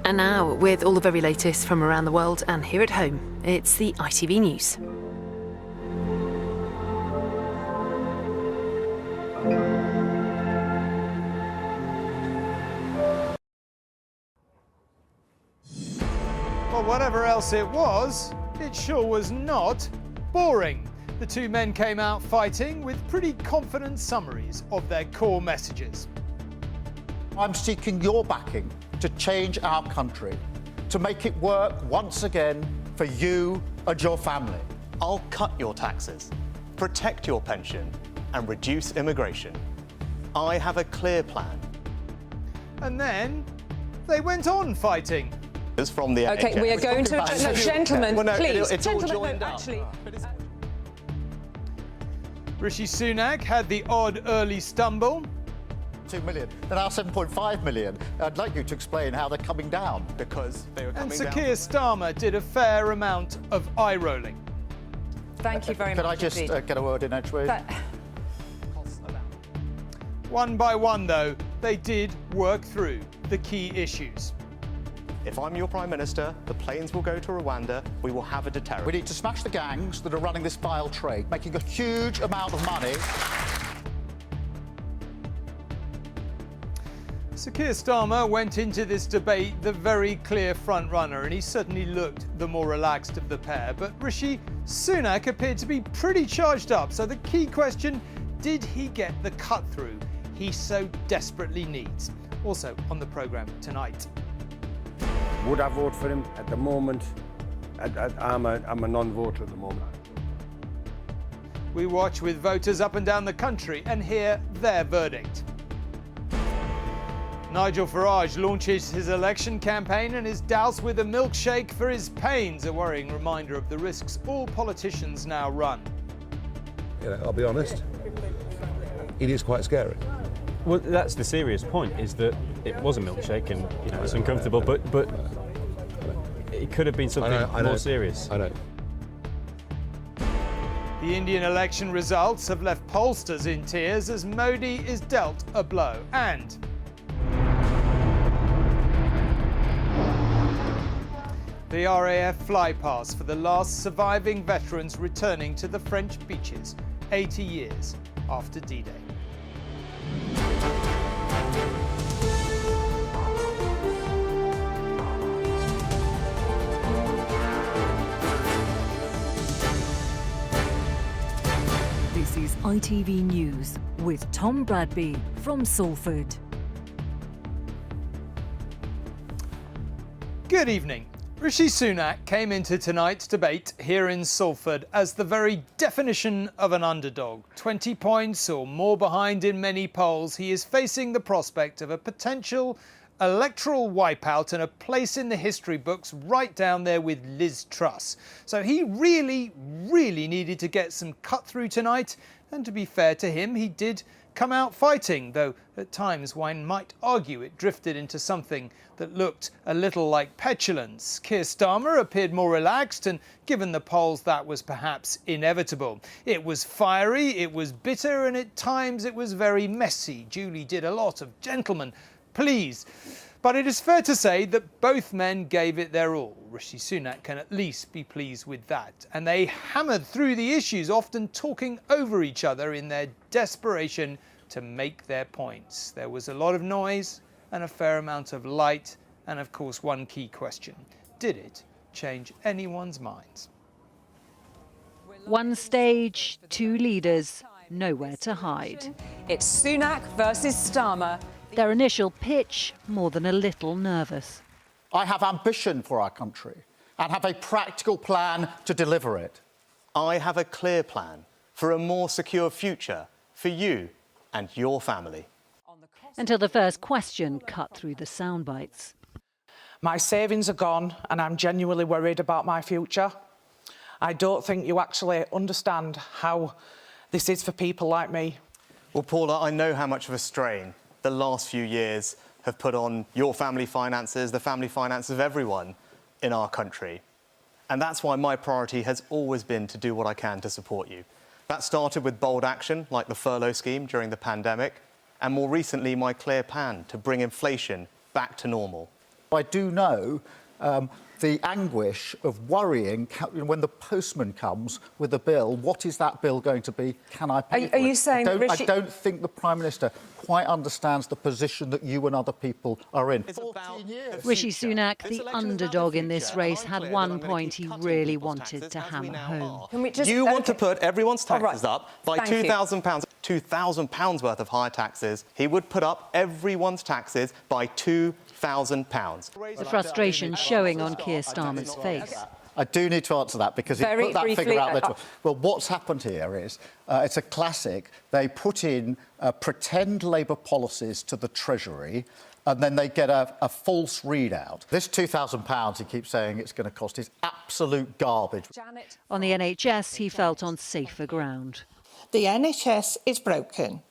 And now, with all the very latest from around the world and here at home, it's the ITV News. Well, whatever else it sure was not boring. The two men came out fighting with pretty confident summaries of their core messages. I'm seeking your backing to change our country, to make it work once again for you and your family. I'll cut your taxes, protect your pension, and reduce immigration. I have a clear plan. And then they went on fighting. From the OK, NHS. we are going to... No, gentlemen, well, no, please. It's all Gentlemen, joined no, up. actually... Rishi Sunak had the odd early stumble. 2 million. They're now 7.5 million. I'd like you to explain how they're coming down. Because they were And coming Sir down. Keir Starmer did a fair amount of eye-rolling. Thank you very much. Could I just get a word in edgeways? One by one, though, they did work through the key issues. If I'm your Prime Minister, the planes will go to Rwanda, we will have a deterrent. We need to smash the gangs that are running this vile trade, making a huge amount of money. Sir Keir Starmer went into this debate the very clear front-runner, and he certainly looked the more relaxed of the pair. But Rishi Sunak appeared to be pretty charged up, so the key question, did he get the cut-through he so desperately needs? Also on the programme tonight. Would I vote for him at the moment? I'm a non-voter at the moment. We watch with voters up and down the country and hear their verdict. Nigel Farage launches his election campaign and is doused with a milkshake for his pains, a worrying reminder of the risks all politicians now run. You know, I'll be honest, it is quite scary. Well, that's the serious point, is that it was a milkshake and it's uncomfortable, but it could have been something more serious. I know. The Indian election results have left pollsters in tears as Modi is dealt a blow. And the RAF flypast for the last surviving veterans returning to the French beaches 80 years after D-Day. This is ITV News with Tom Bradby from Salford. Good evening. Rishi Sunak came into tonight's debate here in Salford as the very definition of an underdog. 20 points or more behind in many polls, he is facing the prospect of a potential electoral wipeout and a place in the history books right down there with Liz Truss. So he really needed to get some cut through tonight, and to be fair to him, he did come out fighting, though at times one might argue it drifted into something that looked a little like petulance. Keir Starmer appeared more relaxed, and given the polls that was perhaps inevitable. It was fiery, it was bitter, and at times it was very messy. Julie did a lot of gentlemen, please. But it is fair to say that both men gave it their all. Rishi Sunak can at least be pleased with that. And they hammered through the issues, often talking over each other in their desperation to make their points. There was a lot of noise and a fair amount of light, and of course one key question. Did it change anyone's minds? One stage, two leaders, nowhere to hide. It's Sunak versus Starmer. Their initial pitch, more than a little nervous. I have ambition for our country and have a practical plan to deliver it. I have a clear plan for a more secure future for you and your family. Until the first question cut through the sound bites. My savings are gone and I'm genuinely worried about my future. I don't think you actually understand how this is for people like me. Well, Paula, I know how much of a strain the last few years have put on your family finances, the family finances of everyone in our country. And that's why my priority has always been to do what I can to support you. That started with bold action, like the furlough scheme during the pandemic, and more recently, my clear plan to bring inflation back to normal. I do know the anguish of worrying when the postman comes with a bill. What is that bill going to be? Can I pay for it? Are you saying I don't think the Prime Minister quite understands the position that you and other people are in. 14 years. Rishi Sunak, the underdog in this race, had one point he really wanted to hammer home. Can we just, you want to put everyone's taxes right. up by £2,000. £2,000 worth of higher taxes. He would put up everyone's taxes by £2,000. The frustration showing on Keir Starmer's face. I do need to answer that because he put that figure out there. Well, what's happened here is, it's a classic. They put in pretend Labour policies to the Treasury and then they get a false readout. This £2,000 he keeps saying it's going to cost is absolute garbage. On the NHS, he felt on safer ground. The NHS is broken.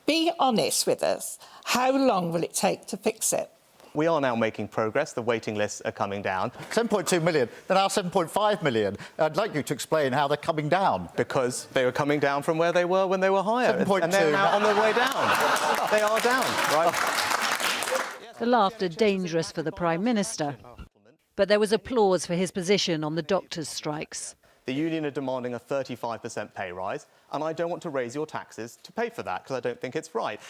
Be honest with us. How long will it take to fix it? We are now making progress. The waiting lists are coming down. 7.2 million, they're now 7.5 million. I'd like you to explain how they're coming down. Because they were coming down from where they were when they were higher. 7.2. And they're now on their way down. They are down, right? The laughter dangerous for the Prime Minister. But there was applause for his position on the doctors' strikes. The union are demanding a 35% pay rise, and I don't want to raise your taxes to pay for that because I don't think it's right.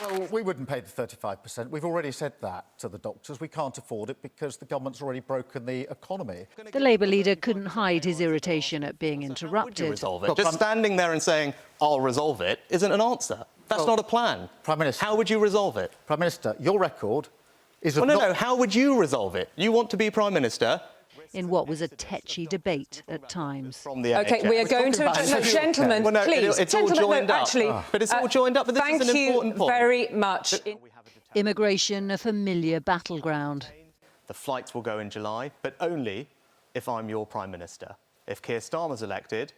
Well, we wouldn't pay the 35%. We've already said that to the doctors. We can't afford it because the government's already broken the economy. The Labour leader couldn't hide his irritation at being interrupted. Resolve it. Just standing there and saying, I'll resolve it, isn't an answer. That's not a plan. Prime Minister. How would you resolve it? Prime Minister, your record is... No, how would you resolve it? You want to be Prime Minister... in what was a tetchy debate at times. From the OK, we are going to... No, gentlemen, well, no, please. It's all joined up. Actually, but it's all joined up, but this is an important point. Thank you very much. Immigration, a familiar battleground. The flights will go in July, but only if I'm your Prime Minister. If Keir Starmer's elected,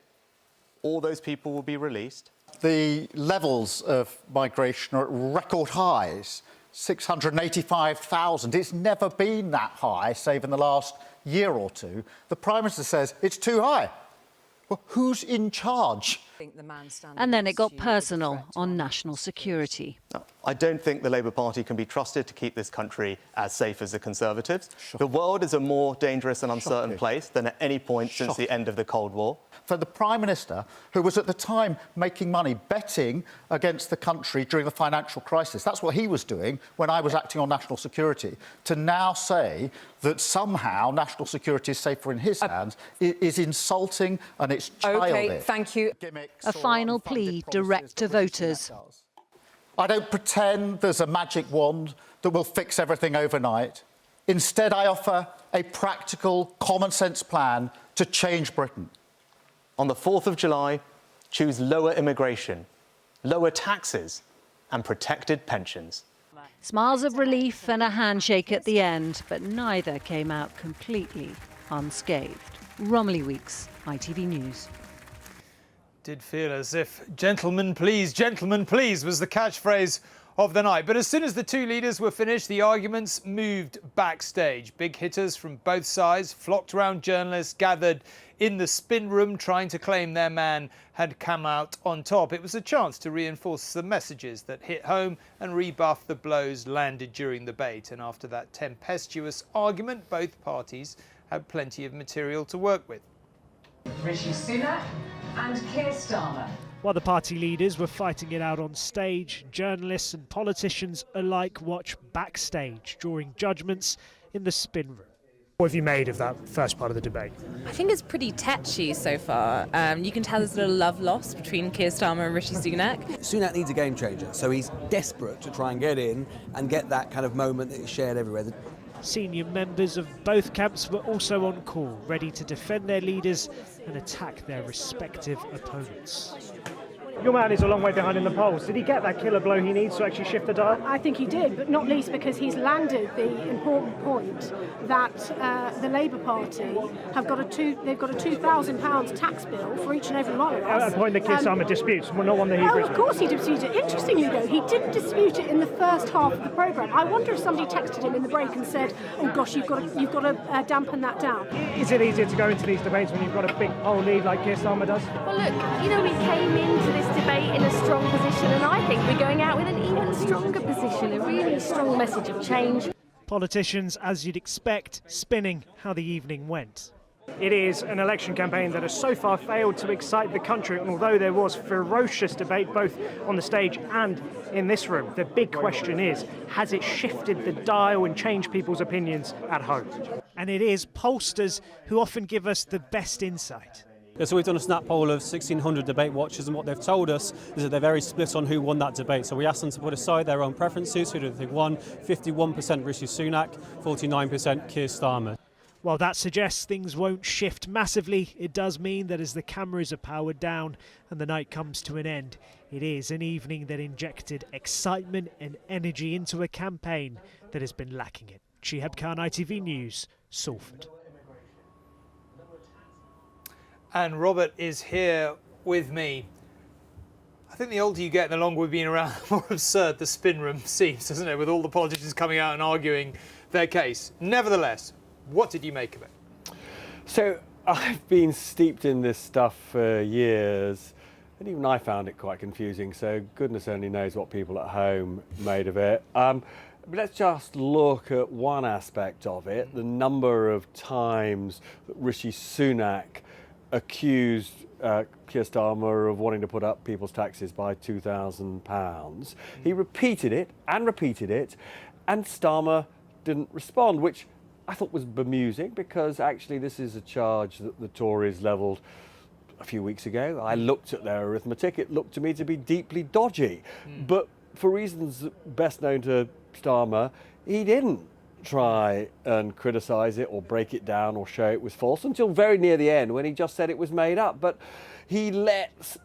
all those people will be released. The levels of migration are at record highs, 685,000. It's never been that high, save in the last year or two. The Prime Minister says it's too high. Well, who's in charge? And then it got personal on national security. I don't think the Labour Party can be trusted to keep this country as safe as the Conservatives. The world is a more dangerous and uncertain place than at any point since the end of the Cold War. For the Prime Minister, who was at the time making money betting against the country during the financial crisis, that's what he was doing when I was acting on national security, to now say that somehow national security is safer in his hands is insulting and it's childish. OK, thank you. A final plea direct to voters. I don't pretend there's a magic wand that will fix everything overnight. Instead, I offer a practical, common-sense plan to change Britain. On the 4th of July, choose lower immigration, lower taxes and protected pensions. Smiles of relief and a handshake at the end, but neither came out completely unscathed. Romilly Weeks, ITV News. Did feel as if gentlemen please was the catchphrase of the night. But as soon as the two leaders were finished, the arguments moved backstage. Big hitters from both sides flocked around journalists gathered in the spin room trying to claim their man had come out on top. It was a chance to reinforce the messages that hit home and rebuff the blows landed during the debate. And after that tempestuous argument, both parties had plenty of material to work with. Rishi Sunak and Keir Starmer. While the party leaders were fighting it out on stage, journalists and politicians alike watch backstage, drawing judgments in the spin room. What have you made of that first part of the debate? I think it's pretty tetchy so far. You can tell there's a little love lost between Keir Starmer and Rishi Sunak. Sunak needs a game changer, so he's desperate to try and get in and get that kind of moment that is shared everywhere. Senior members of both camps were also on call, ready to defend their leaders and attack their respective opponents. Your man is a long way behind in the polls. Did he get that killer blow he needs to actually shift the dial? I think he did, but not least because he's landed the important point that the Labour Party have got they've got a £2,000 tax bill for each and every one of us. A point that Keir Starmer disputes, not one that he agrees with. Of course he disputed it. Interestingly though, he didn't dispute it in the first half of the programme. I wonder if somebody texted him in the break and said, oh gosh, you've got to dampen that down. Is it easier to go into these debates when you've got a big poll lead like Keir Starmer does? Well look, we came into this debate in a strong position, and I think we're going out with an even stronger position, a really strong message of change. Politicians, as you'd expect, spinning how the evening went. It is an election campaign that has so far failed to excite the country, and although there was ferocious debate both on the stage and in this room, the big question is, has it shifted the dial and changed people's opinions at home? And it is pollsters who often give us the best insight. Yeah, so we've done a snap poll of 1,600 debate watchers, and what they've told us is that they're very split on who won that debate. So we asked them to put aside their own preferences, who do they think won. 51% Rishi Sunak, 49% Keir Starmer. While that suggests things won't shift massively, it does mean that as the cameras are powered down and the night comes to an end, it is an evening that injected excitement and energy into a campaign that has been lacking it. Shihab Khan, ITV News, Salford. And Robert is here with me. I think the older you get, the longer we've been around, the more absurd the spin room seems, doesn't it? With all the politicians coming out and arguing their case. Nevertheless, what did you make of it? So I've been steeped in this stuff for years, and even I found it quite confusing. So goodness only knows what people at home made of it. But let's just look at one aspect of it, the number of times that Rishi Sunak accused Keir Starmer of wanting to put up people's taxes by £2,000. He repeated it, and Starmer didn't respond, which I thought was bemusing, because actually this is a charge that the Tories levelled a few weeks ago. I looked at their arithmetic, it looked to me to be deeply dodgy. But for reasons best known to Starmer, he didn't try and criticise it or break it down or show it was false until very near the end, when he just said it was made up. But he let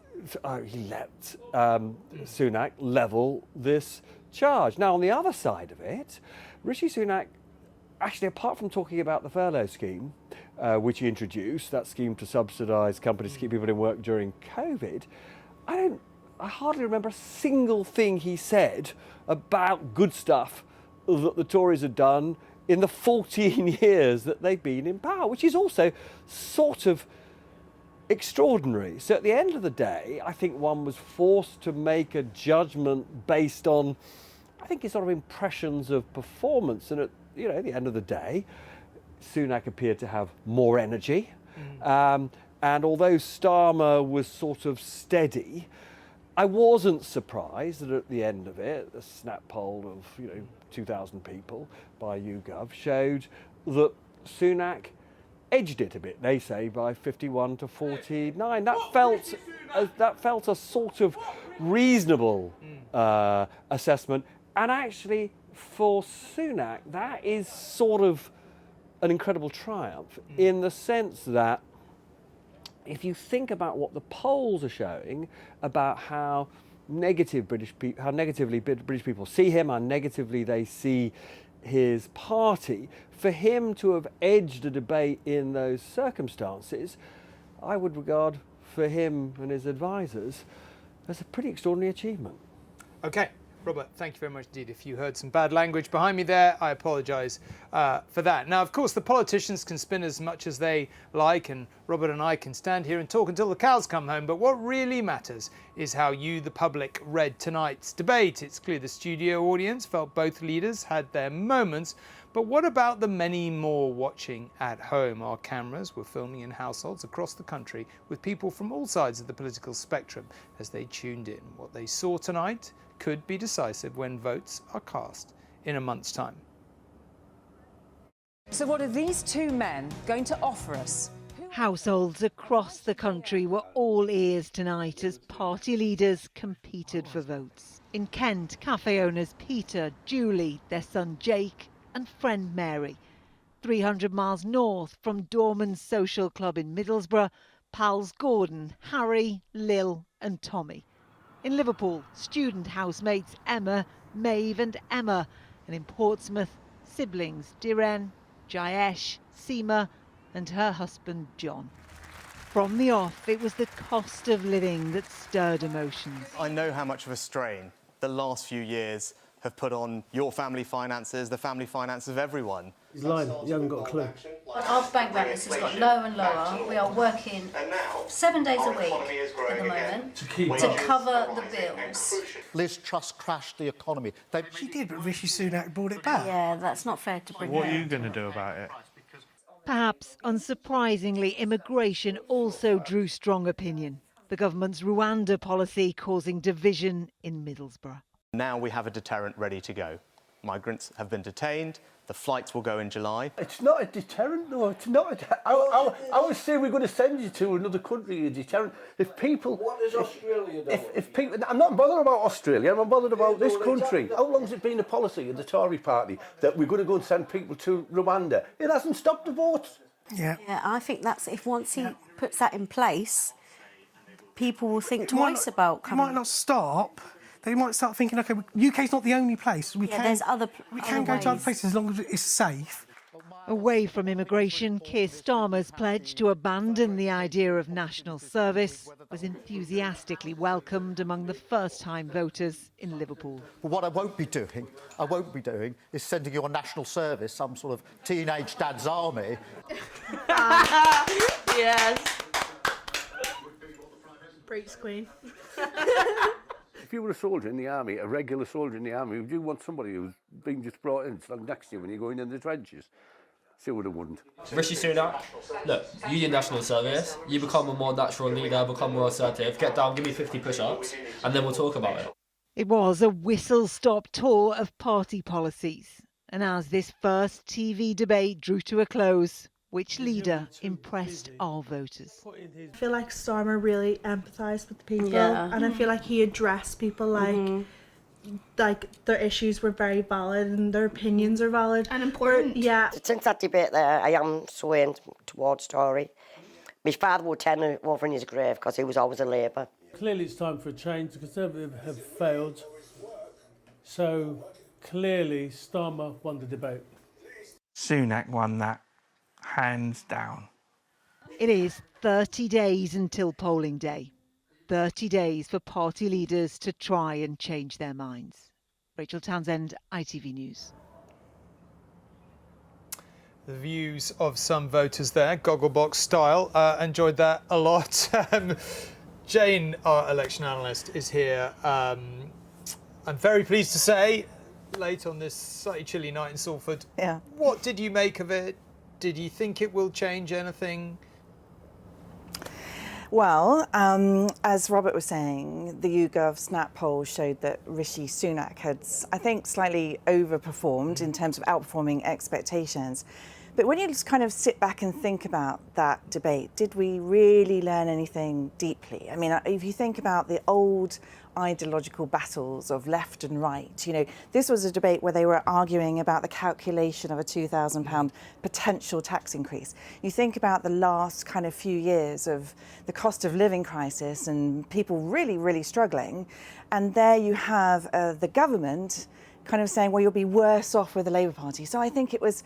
Sunak level this charge. Now, on the other side of it, Rishi Sunak, actually, apart from talking about the furlough scheme, which he introduced, that scheme to subsidise companies to keep people in work during COVID, I hardly remember a single thing he said about good stuff that the Tories had done in the 14 years that they've been in power, which is also sort of extraordinary. So at the end of the day, I think one was forced to make a judgment based on, I think, his sort of impressions of performance. And at the end of the day, Sunak appeared to have more energy. And although Starmer was sort of steady, I wasn't surprised that at the end of it, a snap poll of 2,000 people by YouGov showed that Sunak edged it a bit. They say by 51 to 49. That felt a sort of reasonable assessment. And actually, for Sunak, that is sort of an incredible triumph in the sense that if you think about what the polls are showing about how negatively British people see him, how negatively they see his party, for him to have edged a debate in those circumstances, I would regard for him and his advisors as a pretty extraordinary achievement. OK. Robert, thank you very much indeed. If you heard some bad language behind me there, I apologise for that. Now, of course, the politicians can spin as much as they like, and Robert and I can stand here and talk until the cows come home. But what really matters is how you, the public, read tonight's debate. It's clear the studio audience felt both leaders had their moments. But what about the many more watching at home? Our cameras were filming in households across the country with people from all sides of the political spectrum as they tuned in. What they saw tonight could be decisive when votes are cast in a month's time. So what are these two men going to offer us? Households across the country were all ears tonight as party leaders competed for votes. In Kent, cafe owners Peter, Julie, their son Jake and friend Mary. 300 miles north from Dorman's Social Club in Middlesbrough, pals Gordon, Harry, Lil and Tommy. In Liverpool, student housemates Emma, Maeve and Emma. And in Portsmouth, siblings Diren, Jayesh, Seema and her husband John. From the off, it was the cost of living that stirred emotions. I know how much of a strain the last few years have put on your family finances, the family finances of everyone. He's lying, you haven't got a clue. Our bank balance has got lower and lower. We are working 7 days a week at the moment to cover the bills. Liz Truss crashed the economy. She did, but Rishi Sunak brought it back. Yeah, that's not fair to bring What are you going to do about it? Perhaps unsurprisingly, immigration also drew strong opinion. The government's Rwanda policy causing division in Middlesbrough. Now we have a deterrent ready to go. Migrants have been detained. The flights will go in July. It's not a deterrent, though. It's not. I would say we're going to send you to another country, a deterrent. If people... What is Australia doing? If people... I'm not bothered about Australia, I'm bothered about this country. How long has it been a policy of the Tory party that we're going to go and send people to Rwanda? It hasn't stopped the votes. Yeah. Yeah, I think that's... If once he puts that in place, people will think twice about coming. It might not stop. They might start thinking, OK, UK's not the only place. We can go to other places as long as it's safe. Away from immigration, Keir Starmer's pledge to abandon the idea of national service was enthusiastically welcomed among the first-time voters in Liverpool. But what I won't be doing is sending you on national service, some sort of teenage dad's army. Yes. Breaks Queen. If you were a soldier in the army, a regular soldier in the army, would you want somebody who's been just brought in, stand next to you when you're going in the trenches? Sure would have wouldn't. Rishi Sunak, look, you do national service, you become a more natural leader, become more assertive, get down, give me 50 push-ups, and then we'll talk about it. It was a whistle-stop tour of party policies. And as this first TV debate drew to a close, which leader impressed our voters? I feel like Starmer really empathised with the people, Yeah. and I feel like he addressed people like their issues were very valid and their opinions are valid and important. Yeah. Since that debate there, I am swaying towards Tory. My father would tend over in his grave because he was always a Labour. Clearly it's time for a change. The Conservatives have failed, so clearly Starmer won the debate. Sunak won that. Hands down. It is 30 days until polling day. 30 days for party leaders to try and change their minds. Rachel Townsend, ITV News. The views of some voters there, Gogglebox style. Enjoyed that a lot. Jane, our election analyst, is here. I'm very pleased to say, late on this slightly chilly night in Salford. Yeah. What did you make of it? Did you think it will change anything? Well, as Robert was saying, the YouGov Snap poll showed that Rishi Sunak had, I think, slightly overperformed in terms of outperforming expectations. But when you just kind of sit back and think about that debate, did we really learn anything deeply? I mean, if you think about the old ideological battles of left and right, you know, this was a debate where they were arguing about the calculation of a £2,000 potential tax increase. You think about the last kind of few years of the cost of living crisis and people really, really struggling. And there you have the government kind of saying, well, you'll be worse off with the Labour Party. So I think it was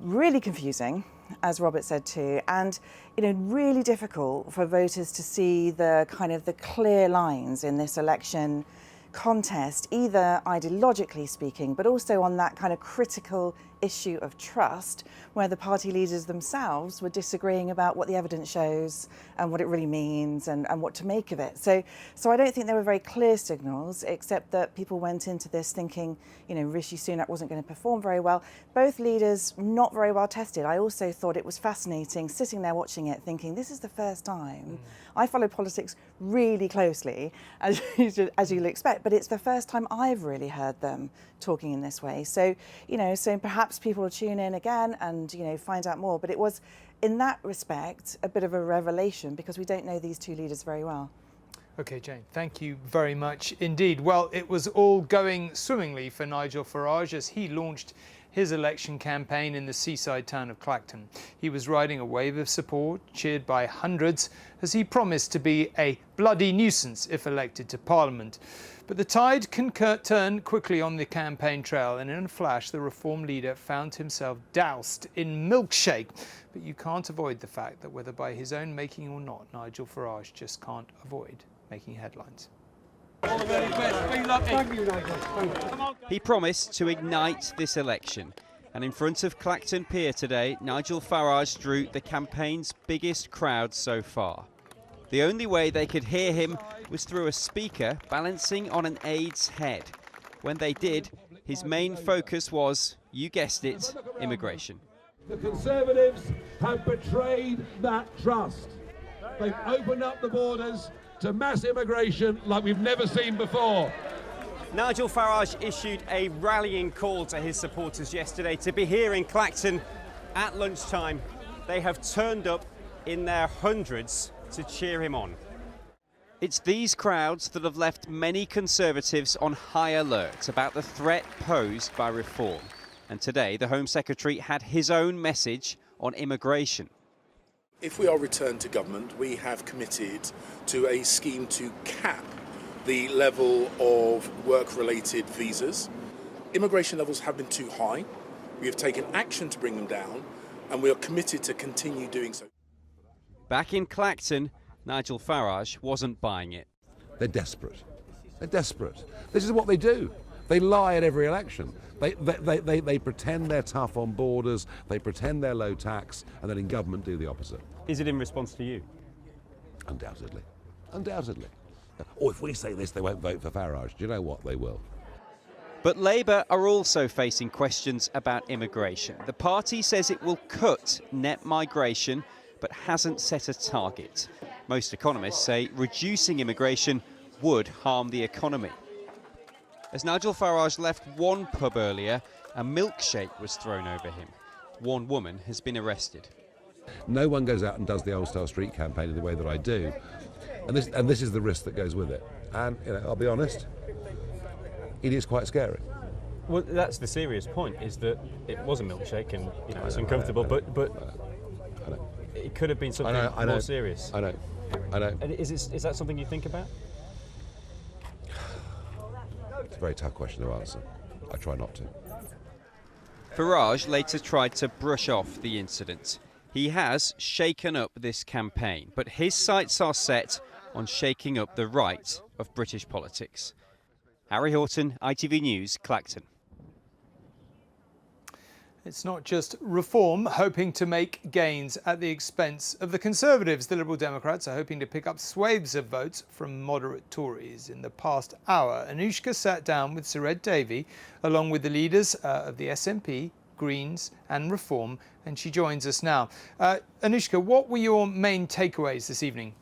really confusing, as Robert said too, and really difficult for voters to see the kind of the clear lines in this election contest, either ideologically speaking, but also on that kind of critical issue of trust, where the party leaders themselves were disagreeing about what the evidence shows and what it really means and what to make of it. So I don't think there were very clear signals, except that people went into this thinking, Rishi Sunak wasn't going to perform very well. Both leaders not very well tested. I also thought it was fascinating sitting there watching it, thinking this is the first time. I follow politics really closely, as you'll expect, but it's the first time I've really heard them talking in this way. So, so perhaps people will tune in again and, find out more. But it was, in that respect, a bit of a revelation because we don't know these two leaders very well. OK, Jane, thank you very much indeed. Well, it was all going swimmingly for Nigel Farage as he launched his election campaign in the seaside town of Clacton. He was riding a wave of support, cheered by hundreds, as he promised to be a bloody nuisance if elected to Parliament. But the tide can turn quickly on the campaign trail, and in a flash, the Reform leader found himself doused in milkshake. But you can't avoid the fact that whether by his own making or not, Nigel Farage just can't avoid making headlines. All the very best. Be lucky. Thank you, Nigel. He promised to ignite this election. And in front of Clacton Pier today, Nigel Farage drew the campaign's biggest crowd so far. The only way they could hear him was through a speaker balancing on an aide's head. When they did, his main focus was, you guessed it, immigration. The Conservatives have betrayed that trust. They've opened up the borders to mass immigration like we've never seen before. Nigel Farage issued a rallying call to his supporters yesterday to be here in Clacton at lunchtime. They have turned up in their hundreds to cheer him on. It's these crowds that have left many Conservatives on high alert about the threat posed by reform. And today, the Home Secretary had his own message on immigration. If we are returned to government, we have committed to a scheme to cap the level of work-related visas. Immigration levels have been too high. We have taken action to bring them down, and we are committed to continue doing so. Back in Clacton, Nigel Farage wasn't buying it. They're desperate. They're desperate. This is what they do. They lie at every election. They pretend they're tough on borders, they pretend they're low tax, and then in government do the opposite. Is it in response to you? Undoubtedly. Undoubtedly. Or if we say this, they won't vote for Farage. Do you know what? They will. But Labour are also facing questions about immigration. The party says it will cut net migration, but hasn't set a target. Most economists say reducing immigration would harm the economy. As Nigel Farage left one pub earlier, a milkshake was thrown over him. One woman has been arrested. No one goes out and does the Old Style Street campaign in the way that I do. And this is the risk that goes with it. And I'll be honest, it is quite scary. Well, that's the serious point, is that it was a milkshake and it's uncomfortable, but it could have been something more serious. I know. And is that something you think about? It's a very tough question to answer. I try not to. Farage later tried to brush off the incident. He has shaken up this campaign, but his sights are set on shaking up the right of British politics. Harry Horton, ITV News, Clacton. It's not just reform hoping to make gains at the expense of the Conservatives. The Liberal Democrats are hoping to pick up swathes of votes from moderate Tories. In the past hour, Anushka sat down with Sir Ed Davey, along with the leaders of the SNP, Greens and Reform, and she joins us now. Anushka, what were your main takeaways this evening?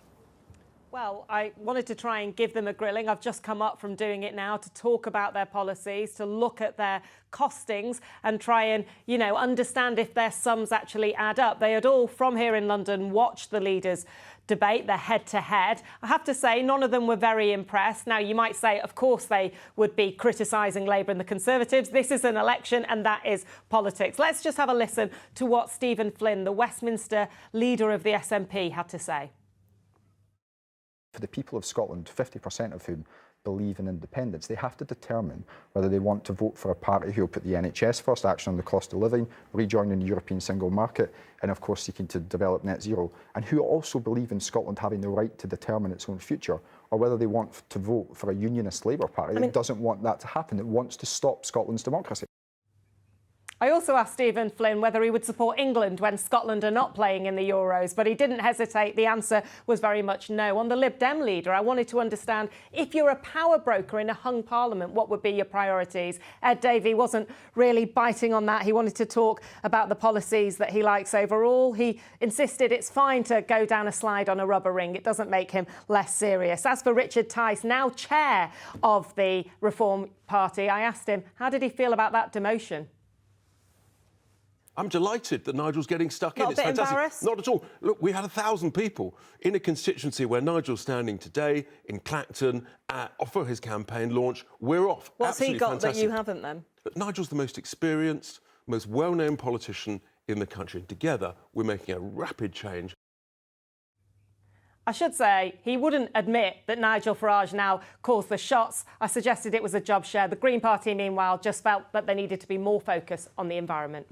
Well, I wanted to try and give them a grilling. I've just come up from doing it now to talk about their policies, to look at their costings and try and, understand if their sums actually add up. They had all, from here in London, watched the leaders debate, their head-to-head. I have to say, none of them were very impressed. Now, you might say, of course, they would be criticising Labour and the Conservatives. This is an election and that is politics. Let's just have a listen to what Stephen Flynn, the Westminster leader of the SNP, had to say. For the people of Scotland, 50% of whom believe in independence, they have to determine whether they want to vote for a party who will put the NHS first, action on the cost of living, rejoining the European single market, and of course seeking to develop net zero, and who also believe in Scotland having the right to determine its own future, or whether they want to vote for a unionist Labour Party that doesn't want that to happen, that wants to stop Scotland's democracy. I also asked Stephen Flynn whether he would support England when Scotland are not playing in the Euros, but he didn't hesitate. The answer was very much no. On the Lib Dem leader, I wanted to understand, if you're a power broker in a hung parliament, what would be your priorities? Ed Davey wasn't really biting on that. He wanted to talk about the policies that he likes overall. He insisted it's fine to go down a slide on a rubber ring. It doesn't make him less serious. As for Richard Tice, now chair of the Reform Party, I asked him, how did he feel about that demotion? I'm delighted that Nigel's getting stuck in. Not a bit fantastic. embarrassed? Not at all. Look, we had 1,000 people in a constituency where Nigel's standing today in Clacton for his campaign launch. We're off. What's Absolutely he got fantastic. that you haven't then? But Nigel's the most experienced, most well-known politician in the country. And together, we're making a rapid change. I should say he wouldn't admit that Nigel Farage now calls the shots. I suggested it was a job share. The Green Party, meanwhile, just felt that they needed to be more focused on the environment.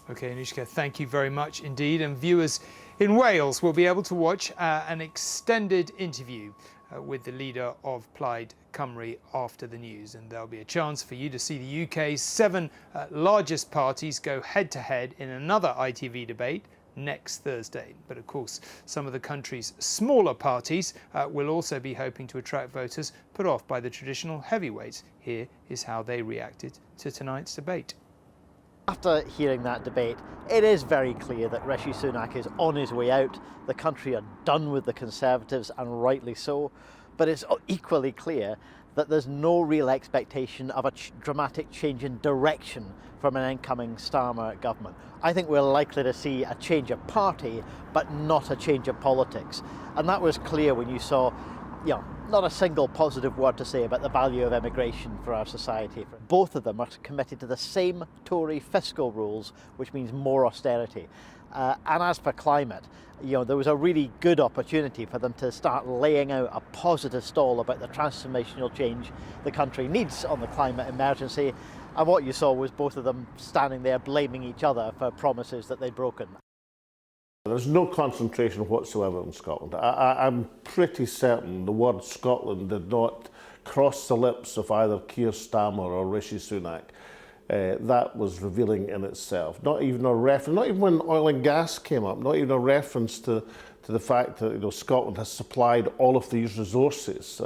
OK, Anushka, thank you very much indeed. And viewers, In Wales, we'll be able to watch an extended interview with the leader of Plaid Cymru after the news, and there'll be a chance for you to see the UK's 7 largest parties go head-to-head in another ITV debate next Thursday. But of course, some of the country's smaller parties will also be hoping to attract voters put off by the traditional heavyweights. Here is how they reacted to tonight's debate. After hearing that debate, it is very clear that Rishi Sunak is on his way out. The country are done with the Conservatives, and rightly so. But it's equally clear that there's no real expectation of a dramatic change in direction from an incoming Starmer government. I think we're likely to see a change of party, but not a change of politics. And that was clear when you saw, not a single positive word to say about the value of immigration for our society. Both of them are committed to the same Tory fiscal rules, which means more austerity. And as for climate, there was a really good opportunity for them to start laying out a positive stall about the transformational change the country needs on the climate emergency. And what you saw was both of them standing there blaming each other for promises that they'd broken. There's no concentration whatsoever in Scotland. I'm pretty certain the word Scotland did not cross the lips of either Keir Starmer or Rishi Sunak. That was revealing in itself. Not even a reference, not even when oil and gas came up, not even a reference to the fact that Scotland has supplied all of these resources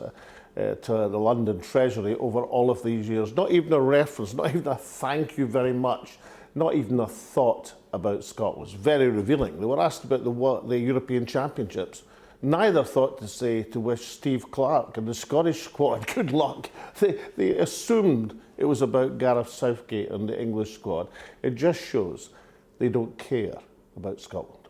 to the London Treasury over all of these years. Not even a reference, not even a thank you very much, not even a thought about Scotland. It's very revealing. They were asked about the European Championships. Neither thought to wish Steve Clarke and the Scottish squad good luck. They assumed it was about Gareth Southgate and the English squad. It just shows they don't care about Scotland.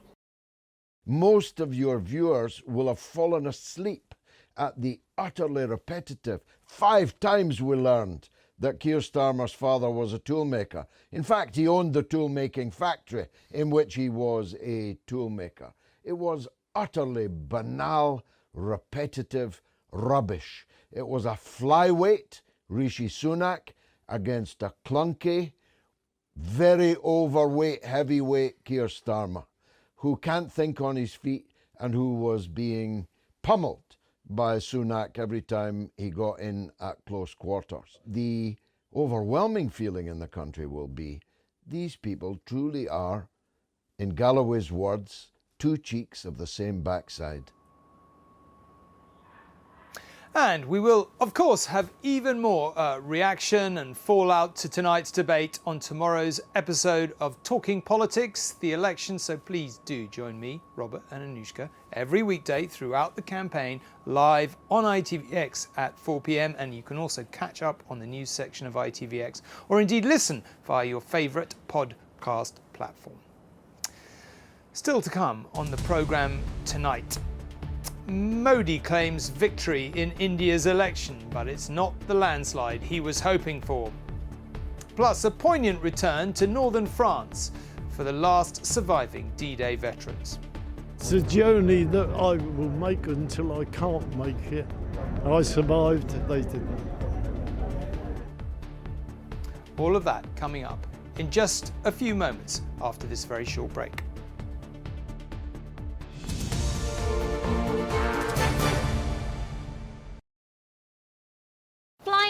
Most of your viewers will have fallen asleep at the utterly repetitive 5 times we learned that Keir Starmer's father was a toolmaker. In fact, he owned the tool-making factory in which he was a toolmaker. It was utterly banal, repetitive rubbish. It was a flyweight, Rishi Sunak, against a clunky, very overweight, heavyweight Keir Starmer, who can't think on his feet and who was being pummeled by Sunak every time he got in at close quarters. The overwhelming feeling in the country will be these people truly are, in Galloway's words, 2 cheeks of the same backside. And we will, of course, have even more reaction and fallout to tonight's debate on tomorrow's episode of Talking Politics, the election. So please do join me, Robert and Anushka, every weekday throughout the campaign, live on ITVX at 4 p.m. And you can also catch up on the news section of ITVX, or indeed listen via your favourite podcast platform. Still to come on the programme tonight. Modi claims victory in India's election, but it's not the landslide he was hoping for. Plus, a poignant return to northern France for the last surviving D-Day veterans. It's a journey that I will make until I can't make it. I survived, they didn't. All of that coming up in just a few moments after this very short break.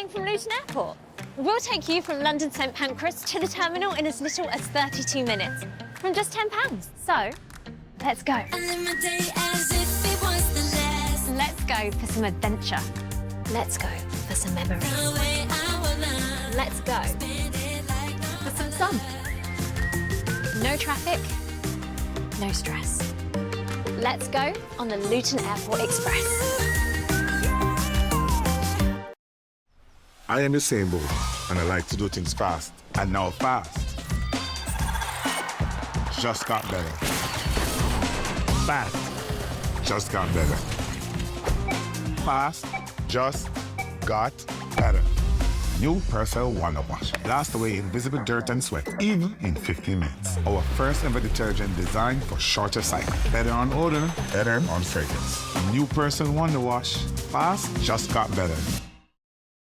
From Luton Airport. We'll take you from London St Pancras to the terminal in as little as 32 minutes, from just £10. So, let's go. Let's go for some adventure. Let's go for some memories. Let's go for some sun. No traffic, no stress. Let's go on the Luton Airport Express. I am Usain Bolt, and I like to do things fast. And now fast just got better. Fast just got better. Fast just got better. New Persil Wonder Wash. Blast away invisible dirt and sweat, even in 15 minutes. Our first ever detergent designed for shorter cycle. Better on odor, better on fragrance. New Persil Wonder Wash. Fast just got better.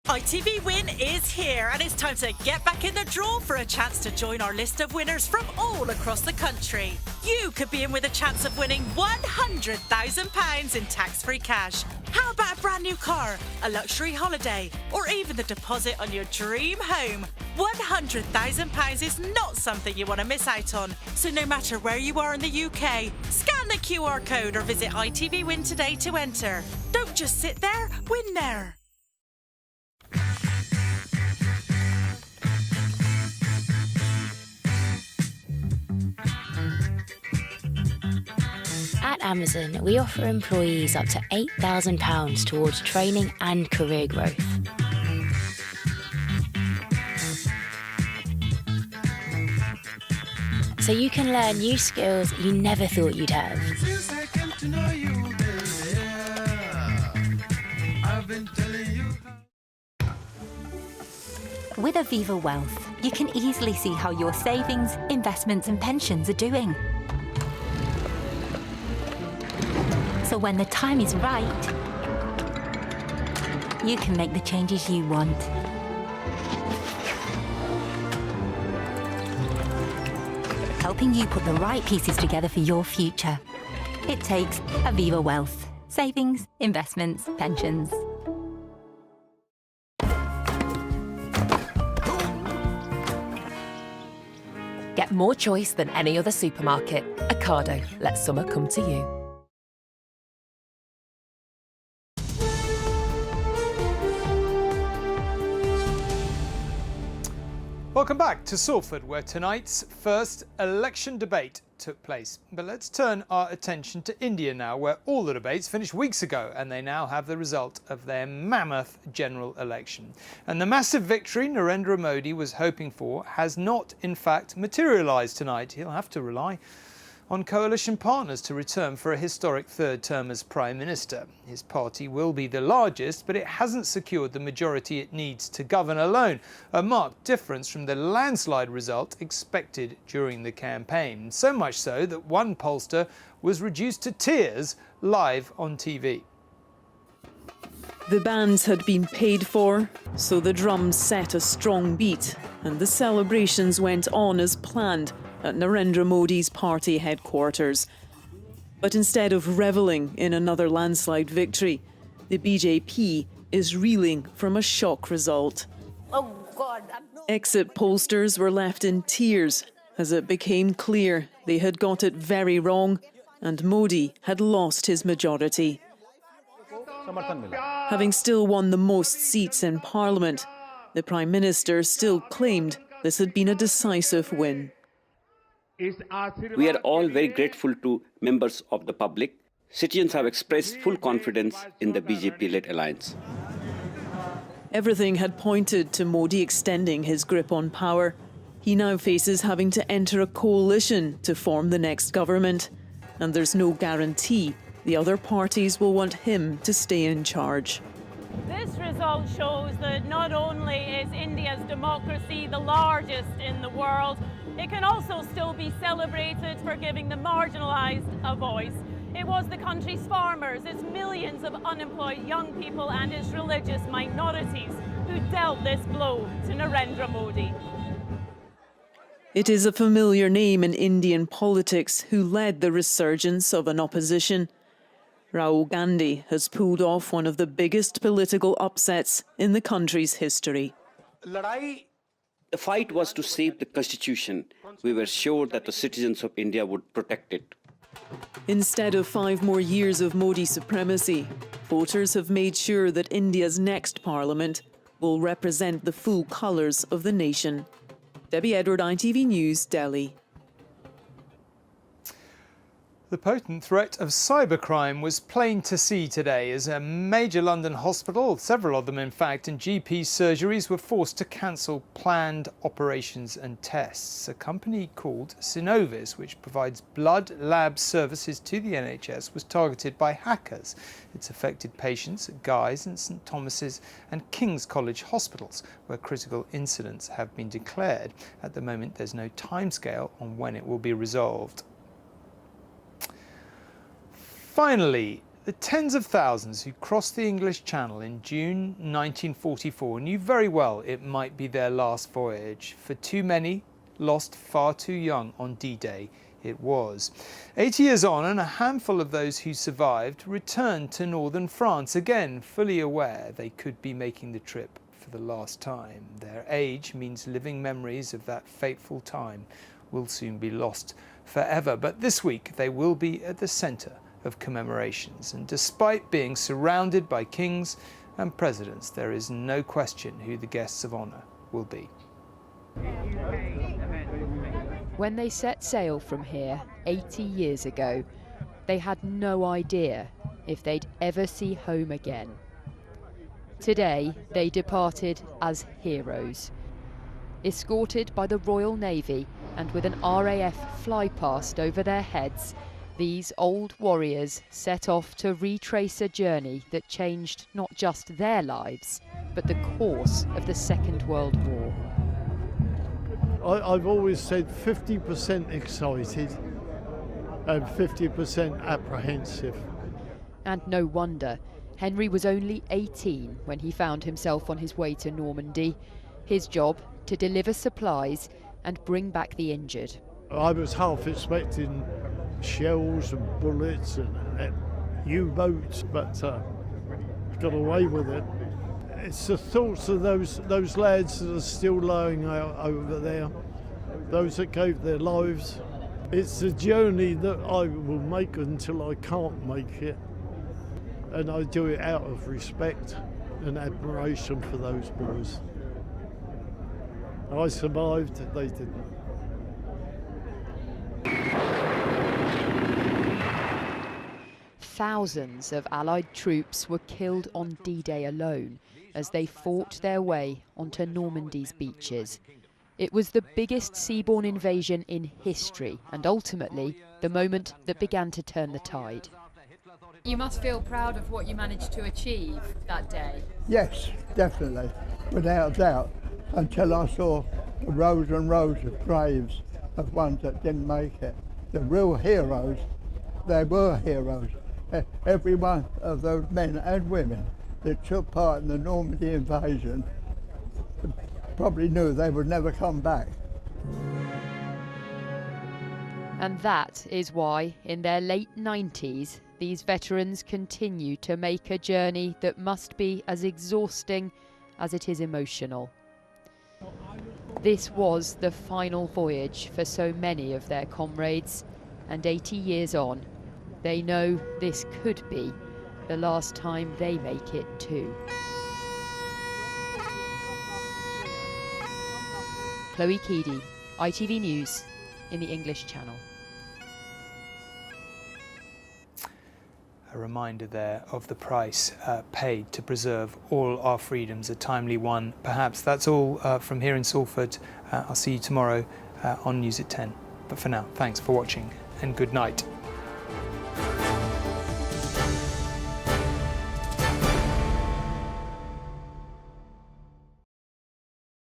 ITV Win is here, and it's time to get back in the draw for a chance to join our list of winners from all across the country. You could be in with a chance of winning £100,000 in tax-free cash. How about a brand new car, a luxury holiday, or even the deposit on your dream home? £100,000 is not something you want to miss out on. So no matter where you are in the UK, scan the QR code or visit ITV Win today to enter. Don't just sit there, win there. At Amazon, we offer employees up to £8,000 towards training and career growth. So you can learn new skills you never thought you'd have. With Aviva Wealth, you can easily see how your savings, investments and pensions are doing. So when the time is right, you can make the changes you want. Helping you put the right pieces together for your future. It takes Aviva Wealth. Savings, investments, pensions. Get more choice than any other supermarket. Ocado, let summer come to you. Welcome back to Salford, where tonight's first election debate took place. But let's turn our attention to India now, where all the debates finished weeks ago, and they now have the result of their mammoth general election. And the massive victory Narendra Modi was hoping for has not, in fact, materialised tonight. He'll have to rely on coalition partners to return for a historic third term as Prime Minister. His party will be the largest, but it hasn't secured the majority it needs to govern alone, a marked difference from the landslide result expected during the campaign. So much so that one pollster was reduced to tears live on TV. The bands had been paid for, so the drums set a strong beat, and the celebrations went on as planned at Narendra Modi's party headquarters. But instead of revelling in another landslide victory, the BJP is reeling from a shock result. Oh God! Exit pollsters were left in tears as it became clear they had got it very wrong and Modi had lost his majority. Having still won the most seats in Parliament, the Prime Minister still claimed this had been a decisive win. We are all very grateful to members of the public. Citizens have expressed full confidence in the BJP-led alliance. Everything had pointed to Modi extending his grip on power. He now faces having to enter a coalition to form the next government. And there's no guarantee the other parties will want him to stay in charge. This result shows that not only is India's democracy the largest in the world, it can also still be celebrated for giving the marginalised a voice. It was the country's farmers, its millions of unemployed young people and its religious minorities who dealt this blow to Narendra Modi. It is a familiar name in Indian politics who led the resurgence of an opposition. Rahul Gandhi has pulled off one of the biggest political upsets in the country's history. The fight was to save the constitution. We were sure that the citizens of India would protect it. Instead of 5 more years of Modi supremacy, voters have made sure that India's next parliament will represent the full colours of the nation. Debbie Edward, ITV News, Delhi. The potent threat of cybercrime was plain to see today as a major London hospital, several of them in fact, and GP surgeries were forced to cancel planned operations and tests. A company called Synovis, which provides blood lab services to the NHS, was targeted by hackers. It's affected patients at Guy's and St Thomas's and King's College hospitals, where critical incidents have been declared. At the moment, there's no timescale on when it will be resolved. Finally, The tens of thousands who crossed the English Channel in June 1944 knew very well it might be their last voyage. For too many, lost far too young on D-Day, it was. 80 years on, and a handful of those who survived returned to northern France, again fully aware they could be making the trip for the last time. Their age means living memories of that fateful time will soon be lost forever. But this week they will be at the centre of commemorations, and despite being surrounded by kings and presidents, there is no question who the guests of honour will be. When they set sail from here 80 years ago, they had no idea if they'd ever see home again. Today, they departed as heroes. Escorted by the Royal Navy and with an RAF flypast over their heads, these old warriors set off to retrace a journey that changed not just their lives, but the course of the Second World War. I've always said 50% excited and 50% apprehensive. And no wonder. Henry was only 18 when he found himself on his way to Normandy. His job, to deliver supplies and bring back the injured. I was half expecting shells and bullets and U-boats, but got away with it. It's the thoughts of those lads that are still lying out over there, those that gave their lives. It's the journey that I will make until I can't make it, and I do it out of respect and admiration for those boys. I survived, they didn't. Thousands of Allied troops were killed on D-Day alone as they fought their way onto Normandy's beaches. It was the biggest seaborne invasion in history and ultimately the moment that began to turn the tide. You must feel proud of what you managed to achieve that day. Yes, definitely, without a doubt, until I saw the rows and rows of graves of ones that didn't make it. The real heroes, they were heroes. Every one of those men and women that took part in the Normandy invasion probably knew they would never come back. And that is why, in their late 90s, these veterans continue to make a journey that must be as exhausting as it is emotional. This was the final voyage for so many of their comrades, and 80 years on, they know this could be the last time they make it too. Chloe Keedy, ITV News in the English Channel. A reminder there of the price paid to preserve all our freedoms, a timely one. Perhaps that's all from here in Salford. I'll see you tomorrow on News at 10. But for now, thanks for watching and good night.